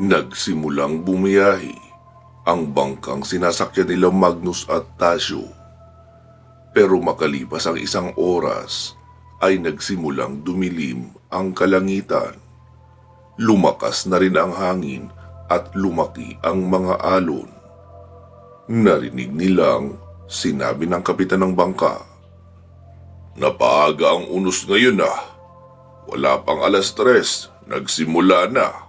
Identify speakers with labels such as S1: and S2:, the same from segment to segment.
S1: Nagsimulang bumiyahe ang bangkang sinasakyan nila Magnus at Tasyo. Pero makalipas ang isang oras ay nagsimulang dumilim ang kalangitan. Lumakas na rin ang hangin at lumaki ang mga alon. Narinig nilang sinabi ng kapitan ng bangka, "Napaaga ang unos ngayon ah. Wala pang 3:00, nagsimula na."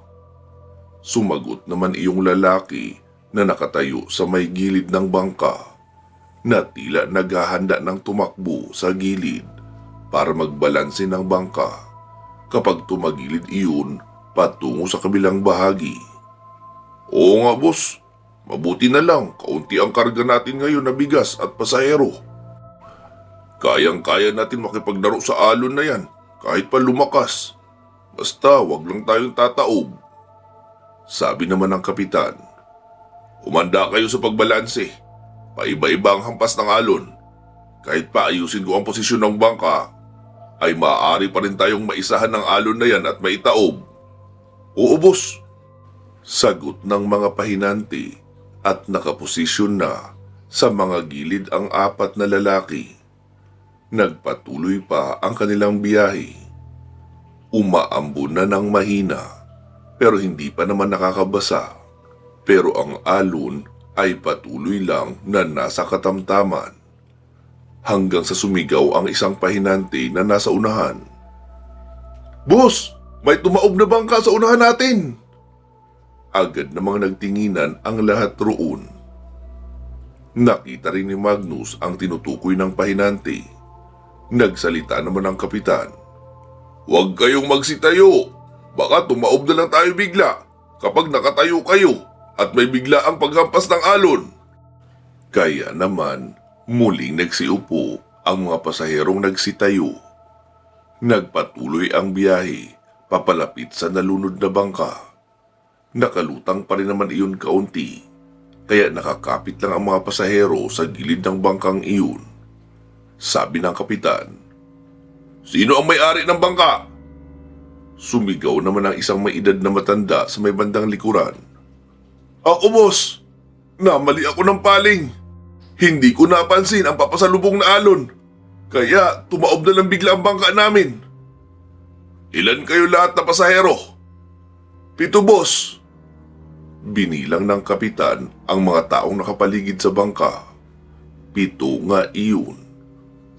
S1: Sumagot naman iyong lalaki na nakatayo sa may gilid ng bangka na tila naghahanda ng tumakbo sa gilid para magbalanse ng bangka kapag tumagilid iyon patungo sa kabilang bahagi. "Oo nga boss, mabuti na lang kaunti ang karga natin ngayon na bigas at pasahero. Kayang-kaya natin makipaglaro sa alon na yan kahit pa lumakas. Basta wag lang tayong tataob," sabi naman ng kapitan. "Umanda kayo sa pagbalanse. Paiba-iba ang hampas ng alon. Kahit pa ayusin ko ang posisyon ng bangka, ay maaari pa rin tayong maisahan ng alon na yan at maitaob." "Oo boss," sagot ng mga pahinante at nakaposisyon na sa mga gilid ang 4 na lalaki. Nagpatuloy pa ang kanilang biyahe. Umaambon na ng mahina pero hindi pa naman nakakabasa. Pero ang alon ay patuloy lang na nasa katamtaman hanggang sa sumigaw ang isang pahinante na nasa unahan. "Boss, may tumaob na bangka sa unahan natin!" Agad namang nagtinginan ang lahat roon. Nakita rin ni Magnus ang tinutukoy ng pahinante. Nagsalita naman ang kapitan, "Huwag kayong magsitayo. Baka tumaob na lang tayo bigla kapag nakatayo kayo at may bigla ang paghampas ng alon." Kaya naman muling nagsiupo ang mga pasaherong nagsitayo. Nagpatuloy ang biyahe papalapit sa nalunod na bangka. Nakalutang pa rin naman iyon kaunti, kaya nakakapit lang ang mga pasahero sa gilid ng bangkang iyon. Sabi ng kapitan, "Sino ang may-ari ng bangka?" Sumigaw naman ang isang may edad na matanda sa may bandang likuran. "Ako boss, namali ako ng paling. Hindi ko napansin ang papasalubong na alon, kaya tumaob na lang bigla ang bangka namin." "Ilan kayo lahat na pasahero?" "7 boss." Binilang ng kapitan ang mga taong nakapaligid sa bangka. 7 nga iyon,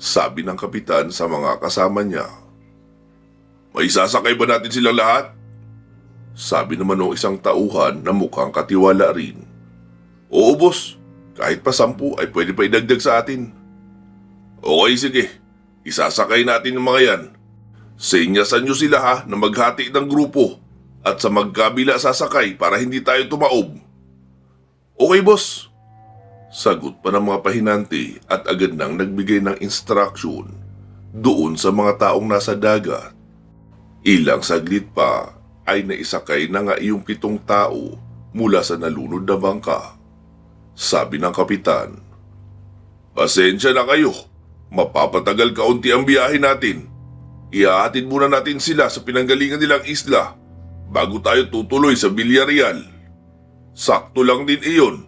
S1: sabi ng kapitan sa mga kasama niya. "May sasakay ba natin silang lahat?" Sabi naman ng isang tauhan na mukhang katiwala rin. "Oo boss, kahit pa 10 ay pwede pa idagdag sa atin." "Okay sige, isasakay natin yung mga yan. Senyasan nyo sila ha na maghati ng grupo at sa magkabila sasakay para hindi tayo tumaob." "Okay boss," sagot pa ng mga pahinante at agad nang nagbigay ng instruction doon sa mga taong nasa dagat. Ilang saglit pa ay naisakay na nga iyong 7 tao mula sa nalunod na bangka. Sabi ng kapitan, "Pasensya na kayo, mapapatagal kaunti ang biyahe natin. Ihahatid muna natin sila sa pinanggalingan nilang isla bago tayo tutuloy sa Villarreal. Sakto lang din iyon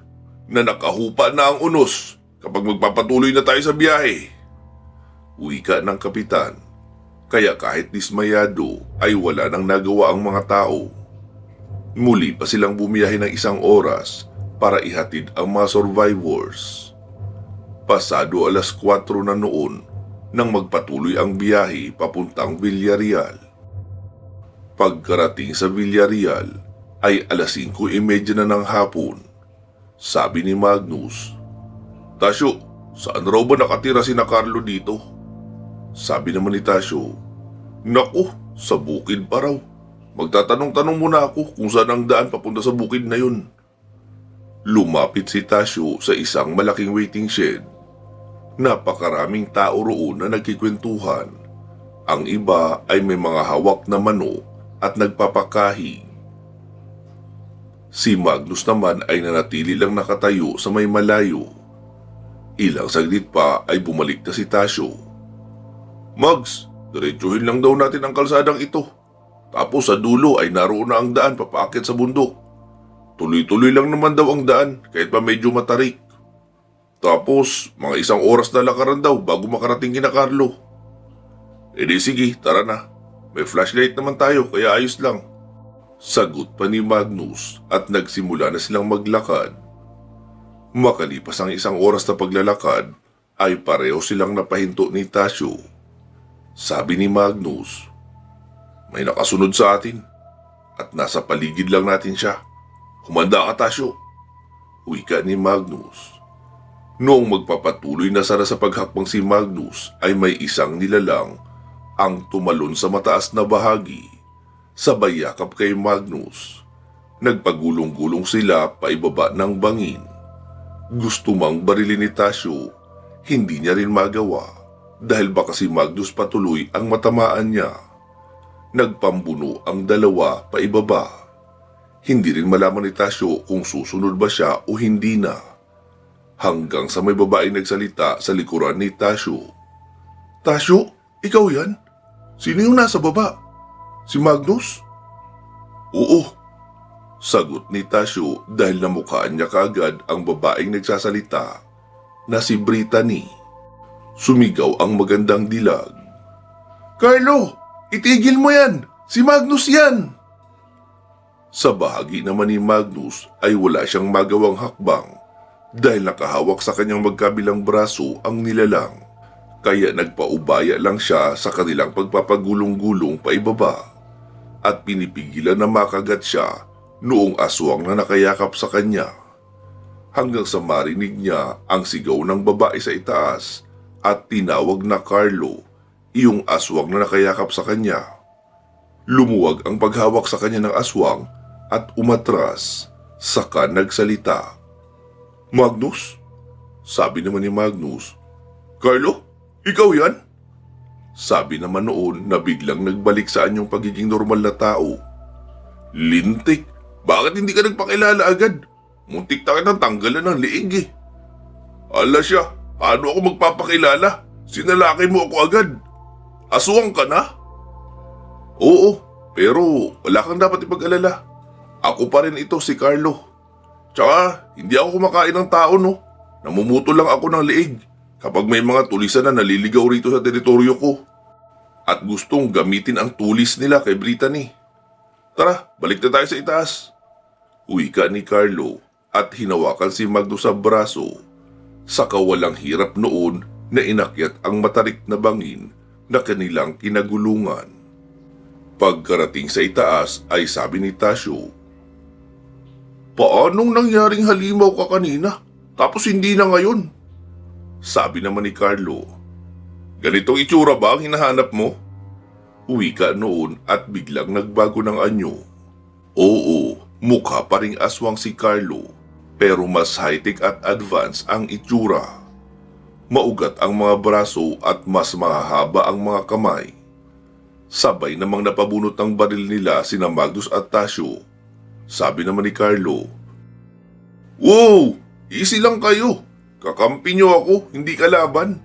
S1: na nakahupa na ang unos kapag magpapatuloy na tayo sa biyahe." Wika ng kapitan. Kaya kahit dismayado ay wala nang nagawa ang mga tao. Muli pa silang bumiyahe ng 1 oras para ihatid ang mga survivors. Pasado 4:00 na noon nang magpatuloy ang biyahe papuntang Villarreal. Pagkarating sa Villarreal ay 5:30 na ng hapon. Sabi ni Magnus, "Tasyo, saan raw ba nakatira si na Carlo dito?" Sabi naman ni Tasyo, "Naku, sa bukid pa raw. Magtatanong-tanong muna ako kung saan ang daan papunta sa bukid na yun." Lumapit si Tasyo sa isang malaking waiting shed. Napakaraming tao roon na nagkikwentuhan. Ang iba ay may mga hawak na manok at nagpapakahi. Si Magnus naman ay nanatili lang nakatayo sa may malayo. Ilang saglit pa ay bumalik na si Tasyo. "Mags, diretsuhin lang daw natin ang kalsadang ito. Tapos sa dulo ay naroon na ang daan papaakyat sa bundok. Tuloy-tuloy lang naman daw ang daan kahit pa medyo matarik. Tapos, mga 1 oras na lakaran daw bago makarating kina Carlo. E di sige, tara na. May flashlight naman tayo kaya ayos lang. Sagot pa ni Magnus at nagsimula na silang maglakad. Makalipas ang 1 oras na paglalakad ay pareho silang napahinto ni Tasyo. Sabi ni Magnus, may nakasunod sa atin at nasa paligid lang natin siya. Humanda ka, Tasyo. Wika ni Magnus. Noong magpapatuloy na sana sa paghakbang si Magnus ay may isang nilalang ang tumalon sa mataas na bahagi. Sabay yakap kay Magnus. Nagpagulong-gulong sila paibaba ng bangin. Gusto mang barilin ni Tasyo, hindi niya rin magawa dahil baka si Magnus patuloy ang matamaan niya. Nagpambuno ang dalawa paibaba. Hindi rin malaman ni Tasyo kung susunod ba siya o hindi na. Hanggang sa may babaeng nagsalita sa likuran ni Tasyo. Tasyo, ikaw yan? Sino yung nasa baba? Si Magnus? Oo, sagot ni Tasyo dahil namukhaan niya kaagad ang babaeng nagsasalita na si Brittany. Sumigaw ang magandang dilag. Carlo, itigil mo yan! Si Magnus yan! Sa bahagi naman ni Magnus ay wala siyang magawang hakbang dahil nakahawak sa kanyang magkabilang braso ang nilalang. Kaya nagpaubaya lang siya sa kanilang pagpapagulong-gulong paibaba at pinipigilan na makagat siya noong aswang na nakayakap sa kanya. Hanggang sa marinig niya ang sigaw ng babae sa itaas at tinawag na Carlo, iyong aswang na nakayakap sa kanya. Lumuwag ang paghawak sa kanya ng aswang at umatras, saka nagsalita. Magnus? Sabi naman ni Magnus. Carlo? Ikaw yan? Sabi naman noon na biglang nagbalik sa anyong pagiging normal na tao. Lintik, bakit hindi ka nagpakilala agad? Muntik na kitang tanggalan ng liig eh. Ala siya, paano ako magpapakilala? Sinalaki mo ako agad. Aswang ka na? Oo, pero wala kang dapat ipag-alala. Ako pa rin ito, si Carlo. Tsaka, hindi ako kumakain ng tao, no? Namumuto lang ako ng liig kapag may mga tulisan na naliligaw rito sa teritoryo ko at gustong gamitin ang tulis nila kay Brittany. Tara, balik na tayo sa itaas. Wika ni Carlo at hinawakan si Magnus sa braso. Saka walang hirap noon na inakyat ang matarik na bangin na kanilang kinagulungan. Pagkarating sa itaas ay sabi ni Tasyo, paanong nangyaring halimaw ka kanina tapos hindi na ngayon? Sabi naman ni Carlo, ganitong itsura ba ang hinahanap mo? Uwi ka noon at biglang nagbago ng anyo. Oo, mukha pa ring aswang si Carlo pero mas high-tech at advanced ang itsura. Maugat ang mga braso at mas mahahaba ang mga kamay. Sabay namang napabunot ng baril nila sina Magnus at Tasyo. Sabi naman ni Carlo, wow, easy lang kayo. Kakampi niyo ako, hindi kalaban.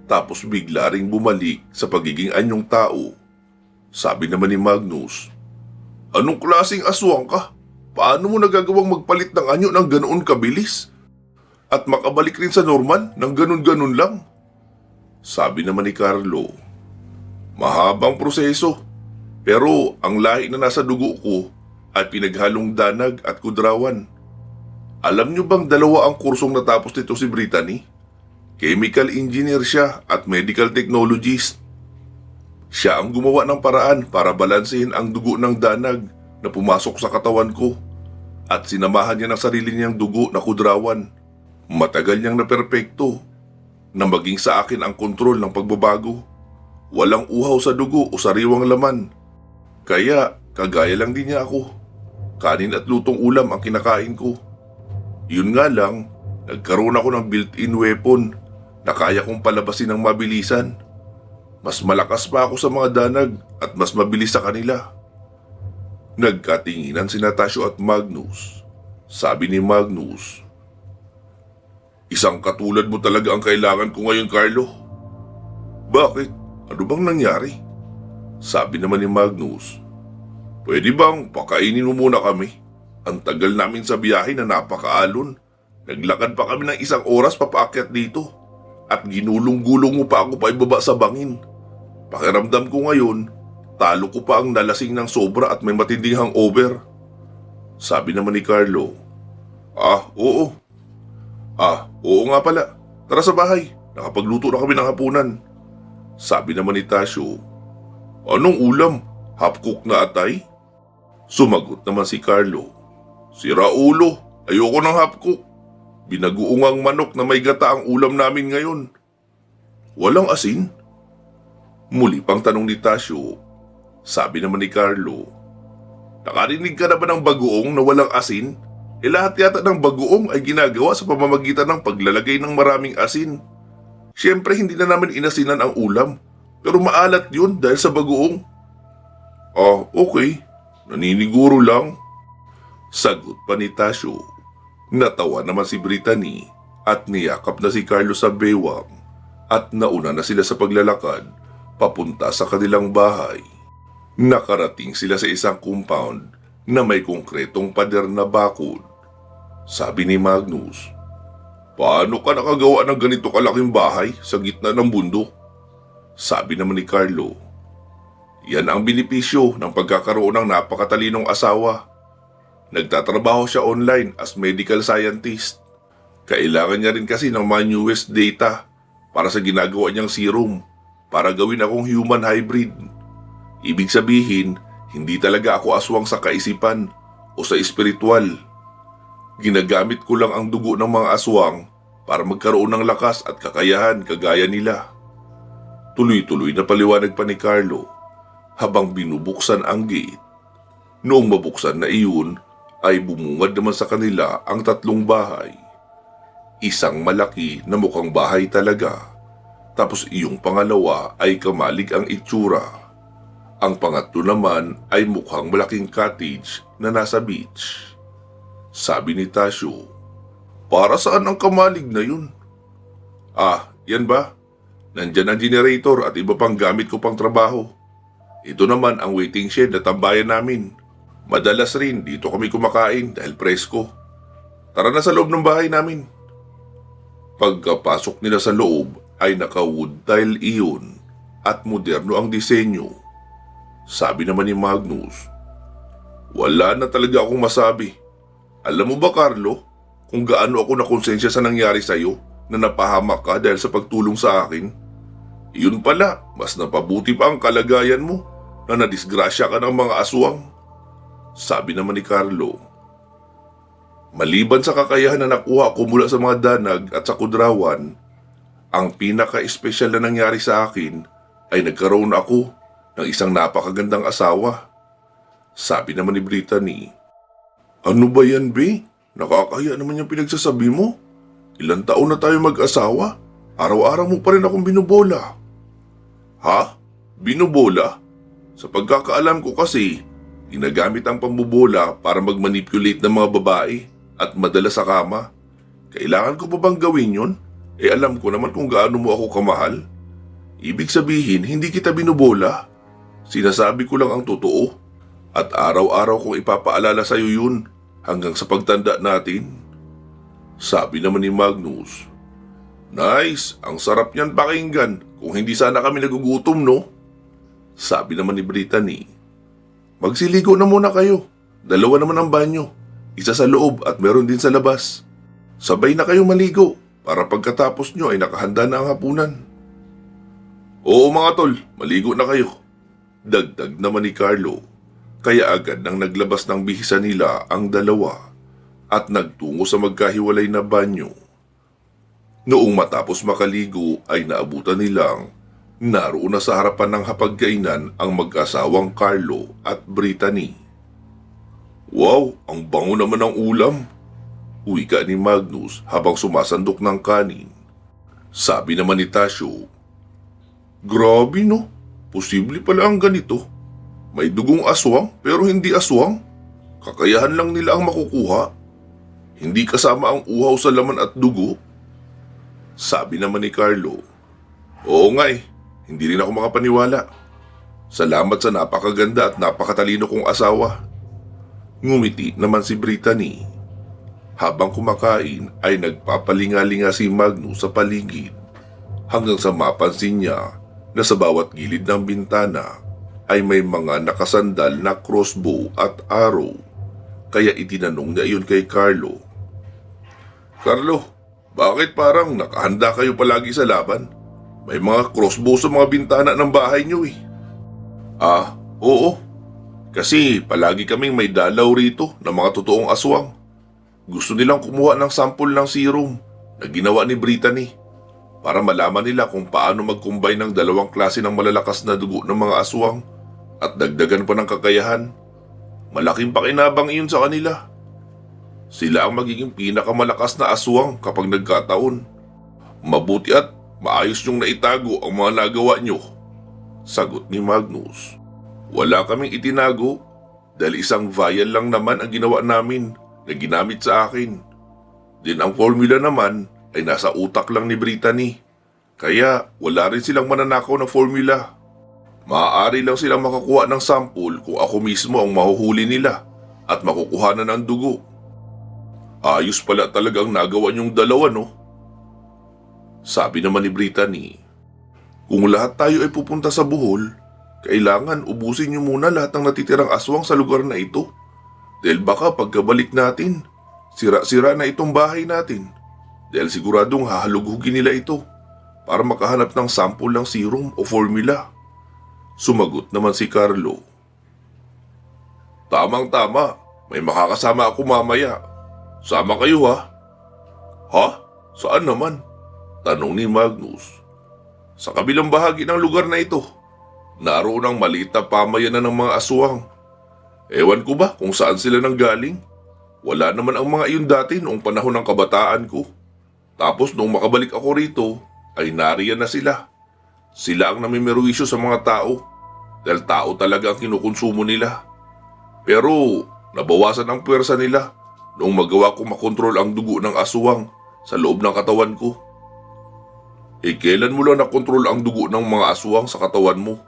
S1: Tapos bigla ring bumalik sa pagiging anyong tao. Sabi naman ni Magnus, anong klaseng aswang ka? Paano mo nagagawang magpalit ng anyo ng ganoon kabilis? At makabalik rin sa normal ng ganun-ganun lang? Sabi naman ni Carlo, mahabang proseso. Pero ang lahi na nasa dugo ko ay pinaghalong danag at kudrawan. Alam niyo bang dalawa ang kursong natapos nito si Brittany? Chemical engineer siya at medical technologist. Siya ang gumawa ng paraan para balansehin ang dugo ng danag na pumasok sa katawan ko at sinamahan niya ng sarili niyang dugo na kudrawan. Matagal niyang naperpekto na maging sa akin ang kontrol ng pagbabago. Walang uhaw sa dugo o sariwang laman. Kaya kagaya lang din niya ako. Kanin at lutong ulam ang kinakain ko. Yun nga lang, nagkaroon ako ng built-in weapon na kaya kong palabasin ng mabilisan. Mas malakas pa ako sa mga danag at mas mabilis sa kanila. Nagkatinginan sina Tasyo at Magnus. Sabi ni Magnus, isang katulad mo talaga ang kailangan ko ngayon, Carlo. Bakit? Ano bang nangyari? Sabi naman ni Magnus, pwede bang pakainin mo muna kami? Ang tagal namin sa biyahe na napakaalon. Naglakad pa kami ng 1 oras papaakyat dito. At ginulong-gulong mo pa ako paibaba sa bangin. Pakiramdam ko ngayon, talo ko pa ang nalasing ng sobra at may matinding hangover. Sabi naman ni Carlo. Oo. Oo nga pala. Tara sa bahay. Nakapagluto na kami ng hapunan. Sabi naman ni Tasyo. Anong ulam? Half-cook na atay? Sumagot naman si Carlo. Sira ulo, ayoko ng half-cook. Binaguungang manok na may gata ang ulam namin ngayon. Walang asin? Muli pang tanong ni Tasyo. Sabi naman ni Carlo. Nakarinig ka na ba ng bagoong na walang asin? Lahat yata ng bagoong ay ginagawa sa pamamagitan ng paglalagay ng maraming asin. Siyempre hindi na namin inasinan ang ulam, pero maalat yun dahil sa bagoong. Okay. Naniniguro lang. Sagot pa ni Tasyo. Natawa naman si Brittany at niyakap na si Carlo sa bewang at nauna na sila sa paglalakad papunta sa kanilang bahay. Nakarating sila sa isang compound na may konkretong pader na bakod. Sabi ni Magnus, paano ka nakagawa ng ganito kalaking bahay sa gitna ng bundok? Sabi naman ni Carlo, yan ang benepisyo ng pagkakaroon ng napakatalinong asawa. Nagtatrabaho siya online as medical scientist. Kailangan niya rin kasi ng mga newest data para sa ginagawa niyang serum para gawin akong human hybrid. Ibig sabihin, hindi talaga ako aswang sa kaisipan o sa espiritual. Ginagamit ko lang ang dugo ng mga aswang para magkaroon ng lakas at kakayahan kagaya nila. Tuloy-tuloy na paliwanag pa ni Carlo habang binubuksan ang gate. Noong mabuksan na iyon, ay bumungad naman sa kanila ang 3 bahay. Isang malaki na mukhang bahay talaga. Tapos iyong pangalawa ay kamalig ang itsura. Ang pangatlo naman ay mukhang malaking cottage na nasa beach. Sabi ni Tasyo, para saan ang kamalig na yun? Yan ba? Nandyan ang generator at iba pang gamit ko pang trabaho. Ito naman ang waiting shed na tambayan namin. Madalas rin dito kami kumakain dahil presko. Tara na sa loob ng bahay namin. Pagkapasok nila sa loob ay naka-wood tile iyon at moderno ang disenyo. Sabi naman ni Magnus, wala na talaga akong masabi. Alam mo ba, Carlo, kung gaano ako nakonsensya sa nangyari sa'yo na napahamak ka dahil sa pagtulong sa akin? Iyon pala, mas napabuti pa ang kalagayan mo na nadisgrasya ka ng mga aswang. Sabi naman ni Carlo, maliban sa kakayahan na nakuha ko mula sa mga danag at sa kudrawan, ang pinaka-espesyal na nangyari sa akin ay nagkaroon ako ng isang napakagandang asawa. Sabi naman ni Brittany, ano ba yan, be? Nakakaya naman yung pinagsasabi mo. Ilang taon na tayo mag-asawa? Araw-araw mo pa rin akong binubola. Ha? Binubola? Sa pagkakaalam ko kasi, ginagamit ang pambubola para mag-manipulate ng mga babae at madala sa kama. Kailangan ko pa bang gawin yun? Alam ko naman kung gaano mo ako kamahal. Ibig sabihin, hindi kita binubola. Sinasabi ko lang ang totoo. At araw-araw kong ipapaalala sa'yo yun hanggang sa pagtanda natin. Sabi naman ni Magnus, nice, ang sarap niyan pakinggan kung hindi sana kami nagugutom, no? Sabi naman ni Brittany, magsiligo na muna kayo. 2 naman ang banyo. Isa sa loob at meron din sa labas. Sabay na kayo maligo para pagkatapos nyo ay nakahanda na ang hapunan. Oo mga tol, maligo na kayo. Dagdag naman ni Carlo. Kaya agad nang naglabas ng bihisa nila ang dalawa at nagtungo sa magkahiwalay na banyo. Noong matapos makaligo ay naabutan nilang naroon na sa harapan ng hapagkainan ang mag-asawang Carlo at Brittany. Wow, ang bango naman ng ulam. Wika ni Magnus habang sumasandok ng kanin. Sabi naman ni Tasyo, grabe no, posible pala ang ganito. May dugong aswang pero hindi aswang. Kakayahan lang nila ang makukuha. Hindi kasama ang uhaw sa laman at dugo. Sabi naman ni Carlo, oo nga hindi rin ako makapaniwala. Salamat sa napakaganda at napakatalino kong asawa. Ngumiti naman si Brittany. Habang kumakain ay nagpapalinga-linga si Magnus sa paligid hanggang sa mapansin niya na sa bawat gilid ng bintana ay may mga nakasandal na crossbow at arrow. Kaya itinanong niya iyon kay Carlo. Carlo, bakit parang nakahanda kayo palagi sa laban? May mga crossbow sa mga bintana ng bahay niyo eh. Oo. Kasi palagi kaming may dalaw rito ng mga totoong aswang. Gusto nilang kumuha ng sample ng serum na ginawa ni Brittany para malaman nila kung paano mag-combine ng dalawang klase ng malalakas na dugo ng mga aswang at dagdagan pa ng kakayahan. Malaking pakinabang iyon sa kanila. Sila ang magiging pinakamalakas na aswang kapag nagkataon. Mabuti at maayos niyong naitago ang mga nagawa niyo, sagot ni Magnus. Wala kaming itinago dahil isang vial lang naman ang ginawa namin na ginamit sa akin. Din ang formula naman ay nasa utak lang ni Brittany. Kaya wala rin silang mananakaw na formula. Maaari lang silang makakuha ng sample kung ako mismo ang mahuhuli nila at makukuha na ng dugo. Ayos pala talagang nagawa niyong dalawa, no? Sabi naman ni Brittany. Kung lahat tayo ay pupunta sa Bohol, kailangan ubusin niyo muna lahat ng natitirang aswang sa lugar na ito. Dahil baka pagkabalik natin, sira-sira na itong bahay natin. Dahil siguradong hahalugugin nila ito para makahanap ng sample ng serum o formula. Sumagot naman si Carlo. Tamang-tama, may makakasama ako mamaya. Sama kayo ha? Ha? Saan naman? Tanong ni Magnus. Sa kabilang bahagi ng lugar na ito. Naroon ang maliit na pamayanan ng mga aswang. Ewan ko ba kung saan sila nanggaling? Wala naman ang mga iyon dati noong panahon ng kabataan ko. Tapos noong makabalik ako rito, ay nariyan na sila. Sila ang namimerwisyo sa mga tao. Dahil tao talaga ang kinukonsumo nila. Pero nabawasan ang puwersa nila noong magawa ko makontrol ang dugo ng aswang sa loob ng katawan ko. Kailan mo lang nakontrol ang dugo ng mga aswang sa katawan mo?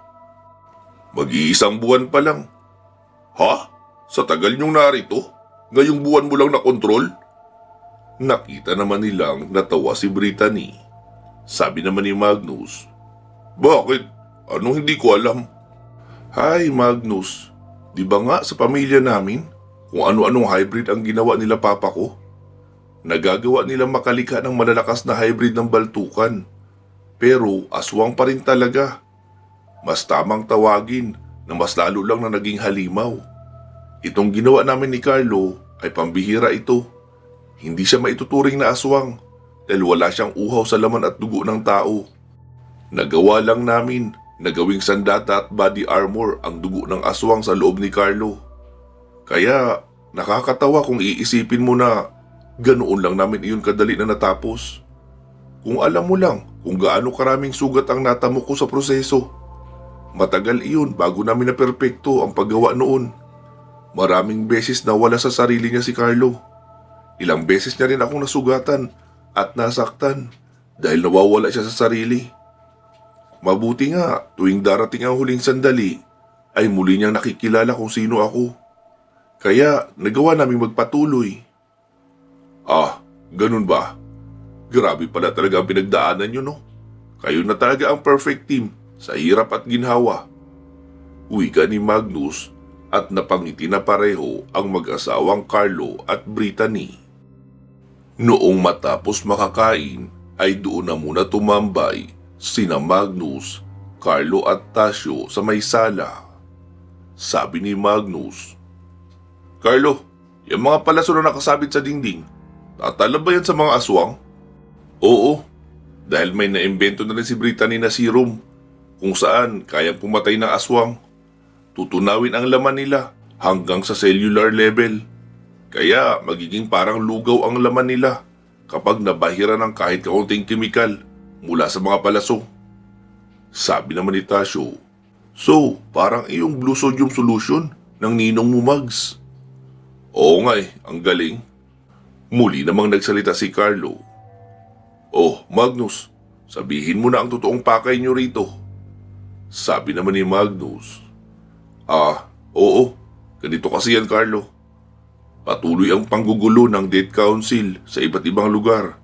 S1: Mag-iisang buwan pa lang. Ha? Sa tagal niyong narito? Ngayong buwan mo lang nakontrol? Nakita naman nilang natawa si Brittany. Sabi naman ni Magnus, bakit? Anong hindi ko alam? Hay Magnus, di ba nga sa pamilya namin kung ano-anong hybrid ang ginawa nila papa ko? Nagagawa nilang makalikha ng malalakas na hybrid ng baltukan. Pero aswang pa rin talaga. Mas tamang tawagin na mas lalo lang na naging halimaw. Itong ginawa namin ni Carlo ay pambihira ito. Hindi siya maituturing na aswang dahil wala siyang uhaw sa laman at dugo ng tao. Nagawa lang namin na gawing sandata at body armor ang dugo ng aswang sa loob ni Carlo. Kaya nakakatawa kung iisipin mo na ganoon lang namin iyon kadali na natapos. Kung alam mo lang kung gaano karaming sugat ang natamo ko sa proseso. Matagal iyon bago namin na perpekto ang paggawa noon. Maraming beses nawala sa sarili niya si Carlo. Ilang beses niya rin akong nasugatan at nasaktan dahil nawawala siya sa sarili. Mabuti nga tuwing darating ang huling sandali ay muli niyang nakikilala kung sino ako. Kaya nagawa namin magpatuloy. Ganun ba? Grabe pala talaga ang pinagdaanan niyo, no? Kayo na talaga ang perfect team sa hirap at ginhawa. Wika ni Magnus at napangiti na pareho ang mag-asawang Carlo at Brittany. Noong matapos makakain ay doon na muna tumambay sina Magnus, Carlo at Tasio sa may sala. Sabi ni Magnus, Carlo, yung mga palaso na nakasabit sa dingding, tatala ba yan sa mga aswang? Oo, dahil may naimbento na rin si Brittany na serum kung saan kayang pumatay ng aswang. Tutunawin ang laman nila hanggang sa cellular level. Kaya magiging parang lugaw ang laman nila kapag nabahira ng kahit kaunting kemikal mula sa mga palaso. Sabi naman ni Tasio, so parang iyong blue sodium solution ng ninong mo, Mags. Oo nga ang galing. Muli namang nagsalita si Carlo. Oh, Magnus, sabihin mo na ang totoong pakay niyo rito. Sabi naman ni Magnus. Oo, ganito kasi yan, Carlo. Patuloy ang panggugulo ng Death Council sa iba't ibang lugar.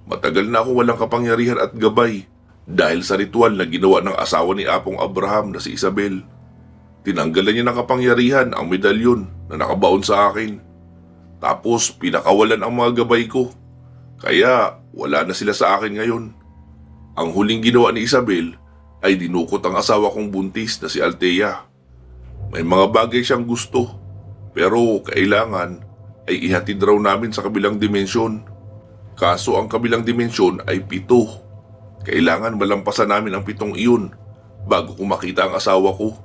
S1: Matagal na akong walang kapangyarihan at gabay dahil sa ritual na ginawa ng asawa ni Apong Abraham na si Isabel. Tinanggalan niya ng kapangyarihan ang medalyon na nakabaon sa akin. Tapos pinakawalan ang mga gabay ko. Kaya wala na sila sa akin ngayon. Ang huling ginawa ni Isabel ay dinukot ang asawa kong buntis na si Althea. May mga bagay siyang gusto, pero kailangan ay ihatid raw namin sa kabilang dimensyon. Kaso ang kabilang dimensyon ay 7. Kailangan malampasan namin ang 7 iyon bago ko makita ang asawa ko.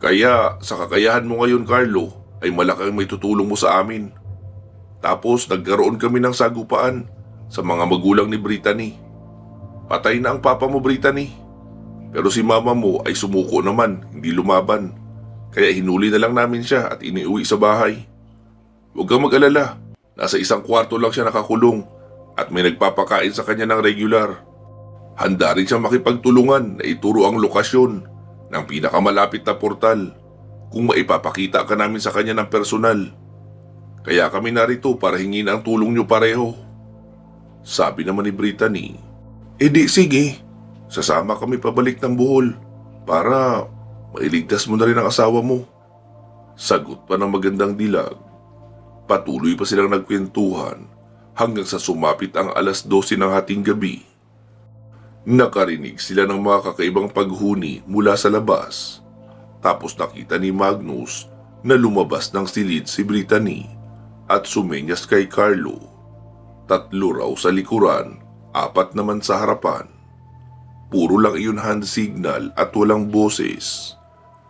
S1: Kaya sa kakayahan mo ngayon, Carlo, ay malaking may tutulong mo sa amin. Tapos nagkaroon kami ng sagupaan sa mga magulang ni Brittany. Patay na ang papa mo, Brittany. Pero si mama mo ay sumuko naman, hindi lumaban. Kaya hinuli na lang namin siya at iniuwi sa bahay. Huwag kang mag-alala, nasa isang kwarto lang siya nakakulong at may nagpapakain sa kanya ng regular. Handa rin siya makipagtulungan na ituro ang lokasyon ng pinakamalapit na portal kung maipapakita ka namin sa kanya ng personal. Kaya kami narito para hingin ang tulong niyo pareho. Sabi naman ni Brittany, di sige, sasama kami pabalik ng Bohol para mailigtas mo na rin ang asawa mo. Sagot pa ng magandang dilag. Patuloy pa silang nagkwentuhan hanggang sa sumapit ang 12:00 ng hating gabi. Nakarinig sila ng mga kakaibang paghuni mula sa labas. Tapos nakita ni Magnus na lumabas ng silid si Brittany at sumenyas kay Carlo. 3 raw sa likuran, 4 naman sa harapan. Puro lang iyon hand signal at walang boses.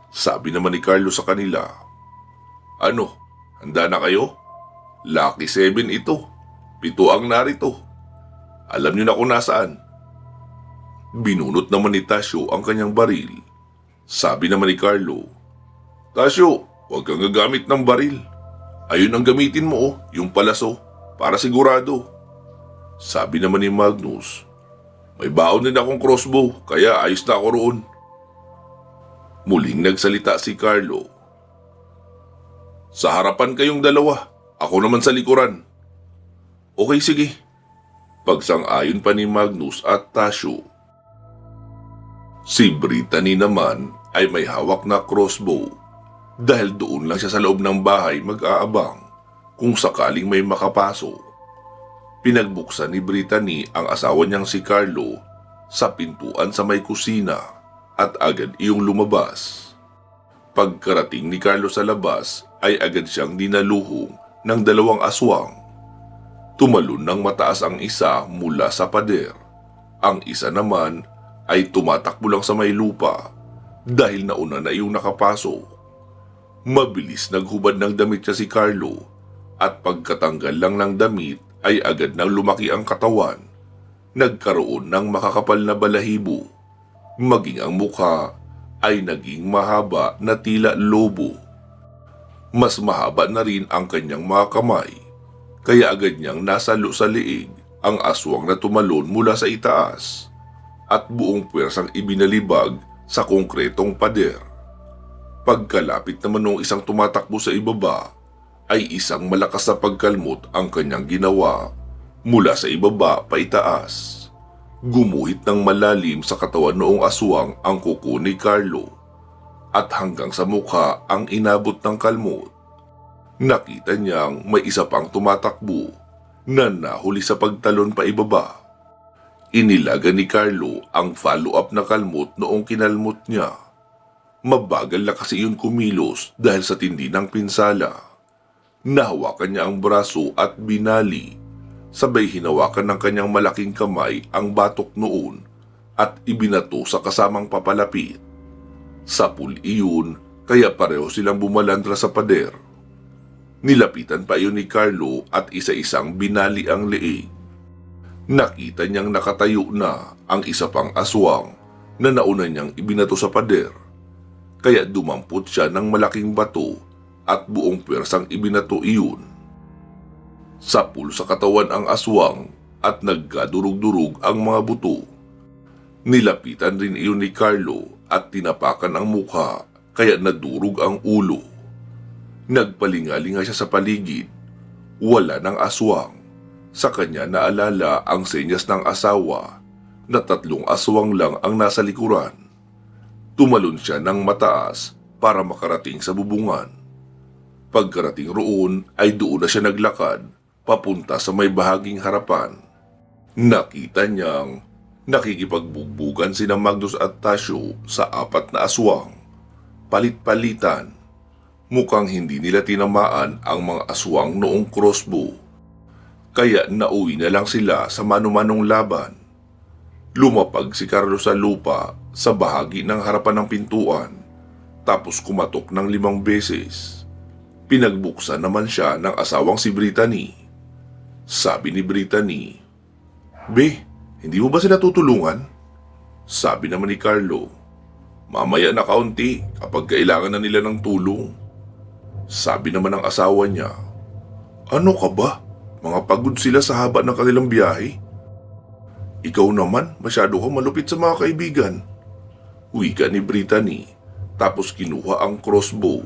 S1: Sabi naman ni Carlo sa kanila, "Ano, handa na kayo? Lucky 7 ito. 7 ang narito. Alam niyo na kung nasaan." Binunot naman ni Tasyo ang kanyang baril. Sabi naman ni Carlo, "Tasyo, huwag kang gagamit ng baril. Ayun ang gamitin mo, yung palaso, para sigurado." Sabi naman ni Magnus, "May baon din akong crossbow, kaya ayos na ako roon." Muling nagsalita si Carlo, "Sa harapan kayong dalawa, ako naman sa likuran." "Okay, sige." Pagsang-ayon pa ni Magnus at Tasyo. Si Brittany naman ay may hawak na crossbow dahil doon lang siya sa loob ng bahay mag-aabang kung sakaling may makapasok. Pinagbuksan ni Brittany ang asawa niyang si Carlo sa pintuan sa may kusina at agad iyong lumabas. Pagkarating ni Carlo sa labas ay agad siyang dinaluhong ng 2 aswang. Tumalon ng mataas ang isa mula sa pader. Ang isa naman ay tumatakbo lang sa may lupa dahil nauna na iyong nakapasok. Mabilis naghubad ng damit siya si Carlo at pagkatanggal lang ng damit ay agad nang lumaki ang katawan. Nagkaroon ng makakapal na balahibo. Maging ang mukha ay naging mahaba na tila lobo. Mas mahaba na rin ang kanyang mga kamay, kaya agad niyang nasalo sa liig ang aswang na tumalon mula sa itaas at buong puwersang ibinalibag sa konkretong pader. Pagkalapit naman ng isang tumatakbo sa ibaba, ay isang malakas na pagkalmot ang kanyang ginawa mula sa ibaba pa itaas. Gumuhit ng malalim sa katawan noong aswang ang kuko ni Carlo at hanggang sa mukha ang inabot ng kalmot. Nakita niyang may isa pang tumatakbo na nahuli sa pagtalon pa ibaba. Inilaga ni Carlo ang follow-up na kalmot noong kinalmot niya. Mabagal na kasi yun kumilos dahil sa tindi ng pinsala. Nahawakan niya ang braso at binali. Sabay hinawakan ng kanyang malaking kamay ang batok noon at ibinato sa kasamang papalapit. Sapul iyon kaya pareho silang bumalandra sa pader. Nilapitan pa iyon ni Carlo at isa-isang binali ang leeg. Nakita niyang nakatayo na ang isa pang aswang na nauna niyang ibinato sa pader. Kaya dumampot siya ng malaking bato at buong pwersang ibinato iyon. Sapul sa katawan ang aswang at nagkadurug-durug ang mga buto. Nilapitan rin iyon ni Carlo at tinapakan ang mukha kaya nadurog ang ulo. Nagpalingalinga siya sa paligid. Wala ng aswang. Sa kanya naalala ang senyas ng asawa na 3 aswang lang ang nasa likuran. Tumalon siya ng mataas para makarating sa bubungan. Pagkarating roon ay doon na siya naglakad papunta sa may bahaging harapan. Nakita niyang nakikipagbugbugan sina Magnus at Tasyo sa 4 na aswang. Palit-palitan. Mukhang hindi nila tinamaan ang mga aswang noong crossbow. Kaya nauwi na lang sila sa mano-manong laban. Lumapag si Carlo sa lupa sa bahagi ng harapan ng pintuan, tapos kumatok ng 5 beses. Pinagbuksan naman siya ng asawang si Brittany. Sabi ni Brittany, "Be, hindi mo ba sila tutulungan?" Sabi naman ni Carlo, "Mamaya na kaunti kapag kailangan na nila ng tulong." Sabi naman ng asawa niya, "Ano ka ba? Mga pagod sila sa haba ng kanilang biyahe. Ikaw naman, masyado kang malupit sa mga kaibigan." Wika ni Brittany, tapos kinuha ang crossbow.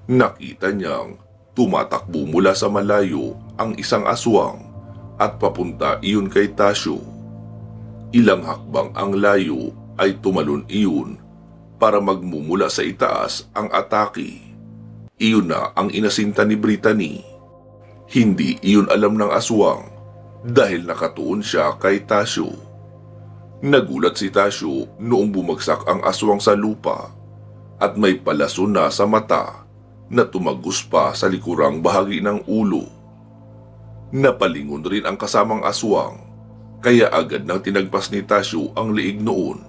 S1: Nakita niyang tumatakbo mula sa malayo ang isang aswang at papunta iyon kay Tasyo. Ilang hakbang ang layo ay tumalon iyon para magmumula sa itaas ang atake. Iyon na ang inasinta ni Brittany. Hindi iyon alam ng aswang dahil nakatuon siya kay Tasyo. Nagulat si Tasyo noong bumagsak ang aswang sa lupa at may palaso na sa mata na tumagos pa sa likurang bahagi ng ulo. Napalingon rin ang kasamang aswang kaya agad nang tinagpas ni Tasyo ang liig noon.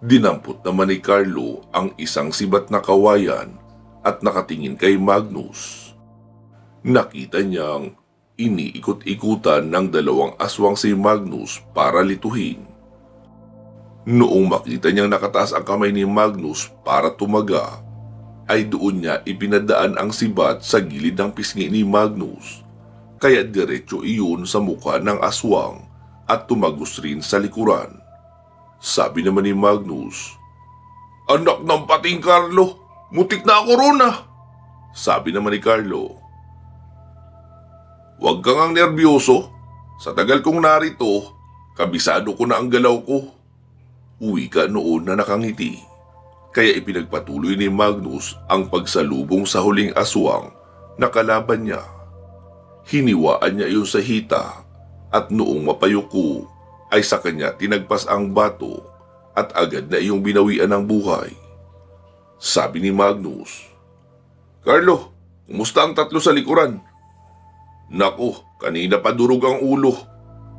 S1: Dinampot naman ni Carlo ang isang sibat na kawayan at nakatingin kay Magnus. Nakita niyang iniikot-ikutan ng 2 aswang si Magnus para lituhin. Noong makita niyang nakataas ang kamay ni Magnus para tumaga, ay doon niya ipinadaan ang sibat sa gilid ng pisngi ni Magnus, kaya diretso iyon sa mukha ng aswang at tumagos rin sa likuran. Sabi naman ni Magnus, "Anak ng pating Carlo, mutik na ako ron ah." Sabi naman ni Carlo, "Huwag kang ang nerbiyoso. Sa tagal kong narito, kabisado ko na ang galaw ko." Wika noon na nakangiti. Kaya ipinagpatuloy ni Magnus ang pagsalubong sa huling aswang na kalaban niya. Hiniwaan niya iyon sa hita at noong mapayuko ay sa kanya tinagpas ang bato at agad na iyong binawian ng buhay. Sabi ni Magnus, "Carlo, kumusta ang 3 sa likuran?" "Naku, kanina pa durog ang ulo.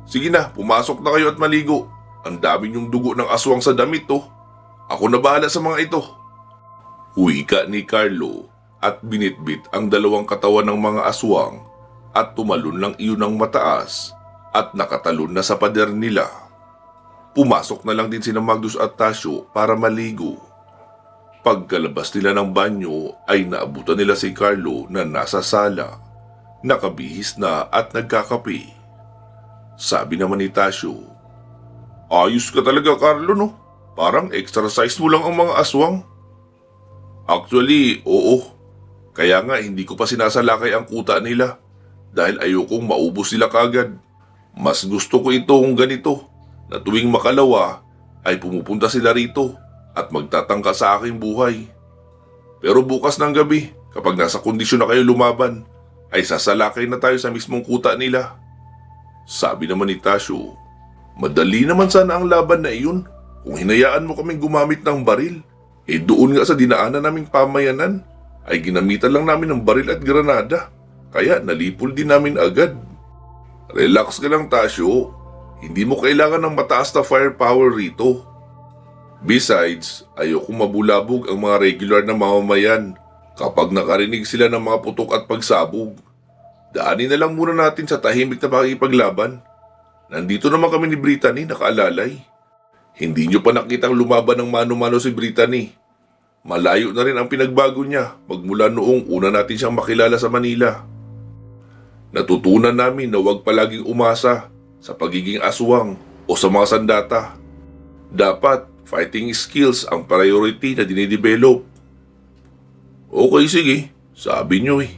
S1: Sige na, pumasok na kayo at maligo. Ang dami niyong dugo ng aswang sa damit to. Ako na bahala sa mga ito." Wika ni Carlo at binitbit ang 2 katawan ng mga aswang at tumalon lang iyon ng mataas at nakatalon na sa pader nila. Pumasok na lang din sina Magnus at Tasyo para maligo. Pagkalabas nila ng banyo ay naabutan nila si Carlo na nasa sala, nakabihis na at nagkakape. Sabi naman ni Tasyo, "Ayos ka talaga, Carlo, no? Parang exercise mo lang ang mga aswang." "Actually, oo. Kaya nga hindi ko pa sinasalakay ang kuta nila dahil ayokong maubos sila kagad. Mas gusto ko itong ganito na tuwing makalawa ay pumupunta sila rito at magtatangka sa aking buhay. Pero bukas ng gabi, kapag nasa kondisyon na kayo lumaban, ay sasalakay na tayo sa mismong kuta nila." Sabi naman ni Tasyo, "Madali naman sana ang laban na iyon kung hinayaan mo kaming gumamit ng baril. Doon nga sa dinaanan naming pamayanan ay ginamitan lang namin ng baril at granada, kaya nalipol din namin agad." "Relax ka lang, Tasyo. Hindi mo kailangan ng mataas na firepower rito. Besides, ayokong mabulabog ang mga regular na mamamayan kapag nakarinig sila ng mga putok at pagsabog. Daanin na lang muna natin sa tahimik na pakikipaglaban. Nandito naman kami ni Brittany nakaalalay. Hindi nyo pa nakitang lumaban ng mano-mano si Brittany. Malayo na rin ang pinagbago niya magmula noong una natin siyang makilala sa Manila. Natutunan namin na huwag palaging umasa sa pagiging aswang o sa mga sandata. Dapat fighting skills ang priority na dinidevelop." Okay, sige. Sabi niyo eh.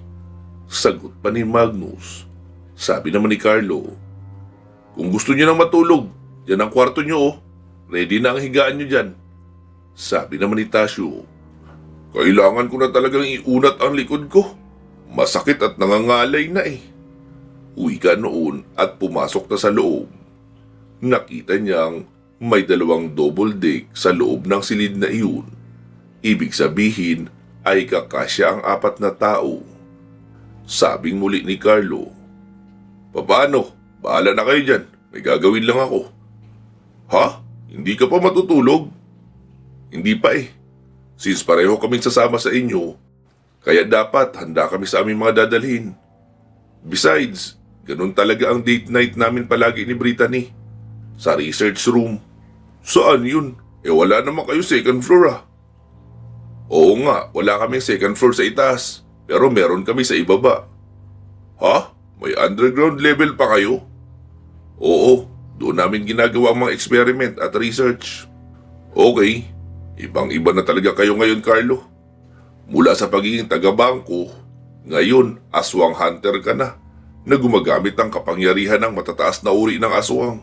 S1: Sagot pa ni Magnus. Sabi naman ni Carlo, kung gusto niyo nang matulog, yan ang kwarto niyo oh. Ready na ang higaan niyo dyan. Sabi naman ni Tasyo, kailangan ko na talagang iunat ang likod ko. Masakit at nangangalay na eh. Uwi ka noon at pumasok na sa loob. Nakita niyang may 2 double deck sa loob ng silid na iyon. Ibig sabihin ay kakasya ang 4 na tao. Sabing muli ni Carlo, paano? Bahala na kayo dyan. May gagawin lang ako. Ha? Hindi ka pa matutulog? Hindi pa eh. Since pareho kaming sasama sa inyo, kaya dapat handa kami sa aming mga dadalhin. Besides, ganun talaga ang date night namin palagi ni Brittany. Sa research room. Saan yun? Wala naman kayo second floor ah. Oo nga, wala kaming second floor sa itaas. Pero meron kami sa ibaba. Ha? May underground level pa kayo? Oo, doon namin ginagawa ang mga experiment at research. Okay, ibang-iba na talaga kayo ngayon, Carlo. Mula sa pagiging taga-bangko, ngayon aswang hunter ka na gumagamit ng kapangyarihan ng matataas na uri ng aswang.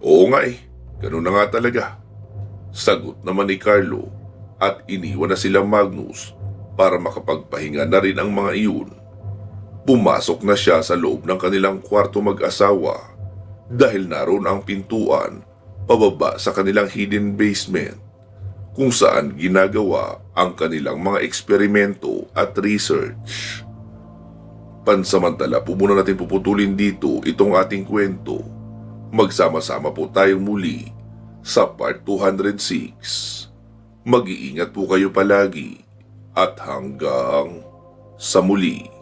S1: Oo nga eh, ganun na nga talaga. Sagot naman ni Carlo at iniwan na sila Magnus para makapagpahinga na rin ang mga iyon. Pumasok na siya sa loob ng kanilang kwarto mag-asawa dahil naroon ang pintuan pababa sa kanilang hidden basement kung saan ginagawa ang kanilang mga eksperimento at research. Pansamantala po muna natin puputulin dito itong ating kwento. Magsama-sama po tayong muli sa part 206. Mag-iingat po kayo palagi at hanggang sa muli.